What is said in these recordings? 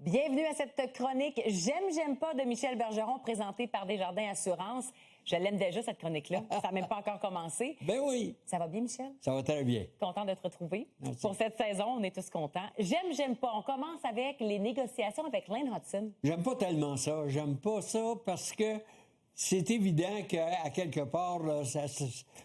Bienvenue à cette chronique J'aime pas de Michel Bergeron, présentée par Desjardins Assurance. Je l'aime déjà, cette chronique-là. Ça n'a même pas encore commencé. Ben oui. Ça va bien, Michel? Ça va très bien. Content de te retrouver. Merci. Pour cette saison, on est tous contents. J'aime pas. On commence avec les négociations avec Lane Hutson. J'aime pas tellement ça. J'aime pas ça parce que c'est évident qu'à quelque part, là,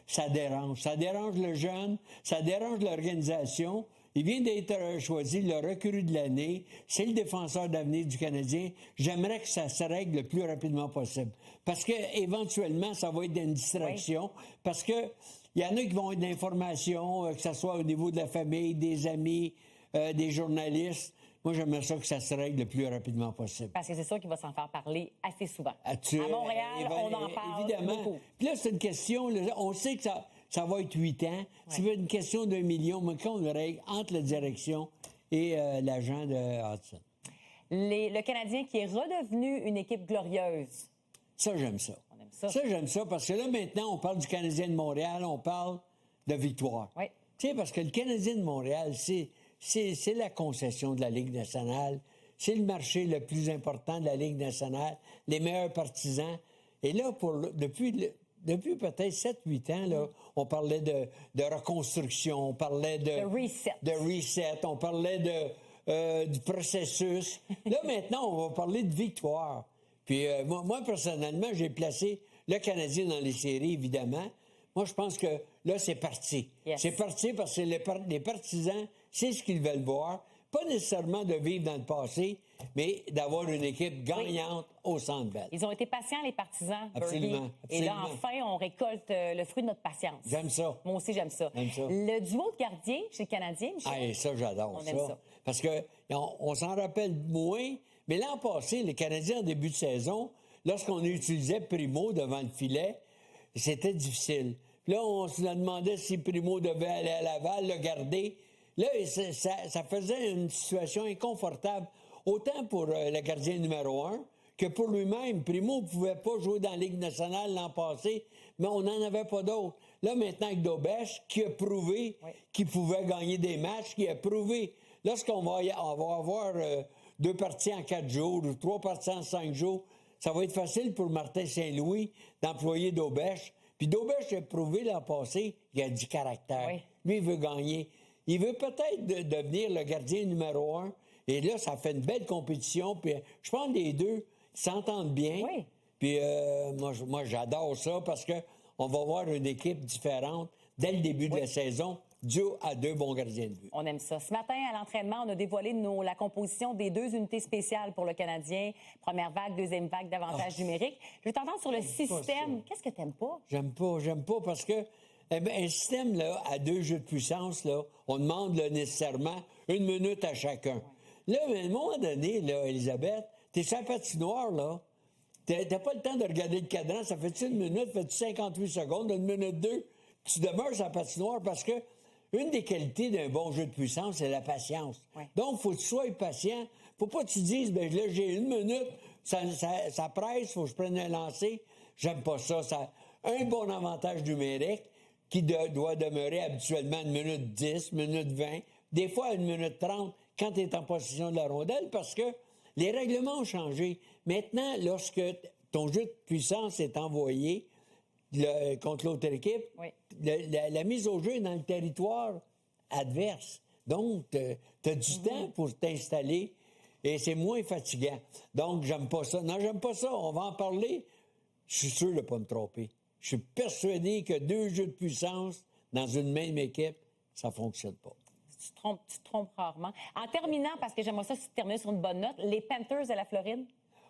ça dérange. Ça dérange le jeune, ça dérange l'organisation. Il vient d'être choisi le recrue de l'année. C'est le défenseur d'avenir du Canadien. J'aimerais que ça se règle le plus rapidement possible. Parce que éventuellement, ça va être une distraction. Oui. Parce que il y en a qui vont être d'informations, que ce soit au niveau de la famille, des amis, des journalistes. Moi, j'aimerais ça que ça se règle le plus rapidement possible. Parce que c'est sûr qu'il va s'en faire parler assez souvent. À Montréal, on en parle évidemment. beaucoup. Puis là, c'est une question, on sait que ça va être 8 ans. Ouais. C'est une question d'1 million, mais qu'on le règle entre la direction et l'agent de Hutson. Le Canadien qui est redevenu une équipe glorieuse. Ça, j'aime ça. On aime ça. Ça, j'aime ça, parce que là, maintenant, on parle du Canadien de Montréal, on parle de victoire. Oui. Tu sais, parce que le Canadien de Montréal, c'est la concession de la Ligue nationale. C'est le marché le plus important de la Ligue nationale. Les meilleurs partisans. Et là, depuis peut-être 7-8 ans, là, on parlait de reconstruction, on parlait de reset, on parlait du processus. Là, maintenant, on va parler de victoire. Puis moi, personnellement, j'ai placé le Canadien dans les séries, évidemment. Moi, je pense que là, c'est parti. Yes. C'est parti parce que les partisans, c'est ce qu'ils veulent voir. Pas nécessairement de vivre dans le passé, mais d'avoir une équipe gagnante au Centre Bell. Ils ont été patients, les partisans. Absolument. Et là, enfin, on récolte le fruit de notre patience. J'aime ça. Moi aussi, j'aime ça. Le duo de gardiens chez le Canadien, Michel. Ah, ça, j'adore on aime ça. Parce que on s'en rappelle moins, mais l'an passé, les Canadiens, en début de saison, lorsqu'on utilisait Primo devant le filet, c'était difficile. Puis là, on se demandait si Primo devait aller à Laval, le garder. Là, ça faisait une situation inconfortable, autant pour le gardien numéro 1 que pour lui-même. Primo ne pouvait pas jouer dans la Ligue nationale l'an passé, mais on n'en avait pas d'autres. Là, maintenant, avec Dobèche, qui a prouvé qu'il pouvait gagner des matchs, qui a prouvé. Lorsqu'on va avoir 2 parties en 4 jours ou 3 parties en 5 jours, ça va être facile pour Martin Saint-Louis d'employer Dobèche. Puis Dobèche a prouvé l'an passé qu'il a du caractère. Oui. Lui, il veut gagner. Il veut peut-être devenir le gardien numéro 1. Et là, ça fait une belle compétition. Puis je pense que les deux s'entendent bien. Oui. Puis moi, j'adore ça parce que on va voir une équipe différente dès le début de la saison, dû à 2 bons gardiens de but. On aime ça. Ce matin, à l'entraînement, on a dévoilé la composition des 2 unités spéciales pour le Canadien. Première vague, deuxième vague d'avantages numériques. Je vais t'entendre sur le système. Qu'est-ce que t'aimes pas? J'aime pas parce que un système là, à 2 jeux de puissance, là, on demande là, nécessairement 1 minute à chacun. Là, à un moment donné, là, Elisabeth, t'es sur la patinoire, là. T'as pas le temps de regarder le cadran. Ça fait-tu 1 minute? Fait-tu 58 secondes? 1 minute 2? Tu demeures sur la patinoire parce que une des qualités d'un bon jeu de puissance, c'est la patience. Oui. Donc, faut que tu sois patient. Faut pas que tu dises, ben là, j'ai 1 minute, ça presse, faut que je prenne un lancer. J'aime pas ça. Ça un bon avantage numérique qui doit demeurer habituellement 1 minute 10, 1 minute 20, des fois 1 minute 30 quand tu es en possession de la rondelle parce que les règlements ont changé. Maintenant, lorsque ton jeu de puissance est envoyé contre l'autre équipe, la mise au jeu est dans le territoire adverse. Donc, tu as du temps pour t'installer et c'est moins fatigant. Donc, j'aime pas ça. Non, j'aime pas ça. On va en parler. Je suis sûr de ne pas me tromper. Je suis persuadé que 2 jeux de puissance dans une même équipe, ça fonctionne pas. Tu te trompes rarement. En terminant, parce que j'aimerais ça si tu termines sur une bonne note, les Panthers de la Floride.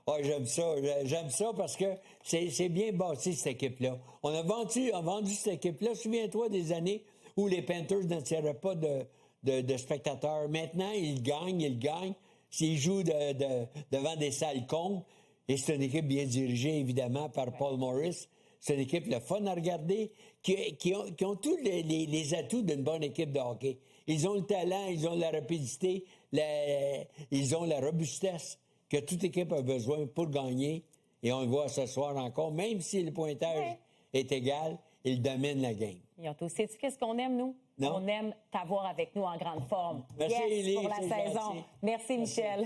Ah, j'aime ça parce que c'est bien bâti, cette équipe-là. On a vendu cette équipe-là. Souviens-toi des années où les Panthers n'attiraient pas de spectateurs. Maintenant, ils gagnent. S'ils jouent devant des salles comptes, et c'est une équipe bien dirigée, évidemment, par Paul Morris. C'est une équipe le fun à regarder, qui ont tous les atouts d'une bonne équipe de hockey. Ils ont le talent, ils ont la rapidité, ils ont la robustesse que toute équipe a besoin pour gagner. Et on le voit ce soir encore, même si le pointage est égal, ils dominent la game. Sais-tu qu'est-ce qu'on aime, nous? Non. On aime t'avoir avec nous en grande forme. Merci, Yes, Élie, pour la c'est saison. gentil. Merci, Michel.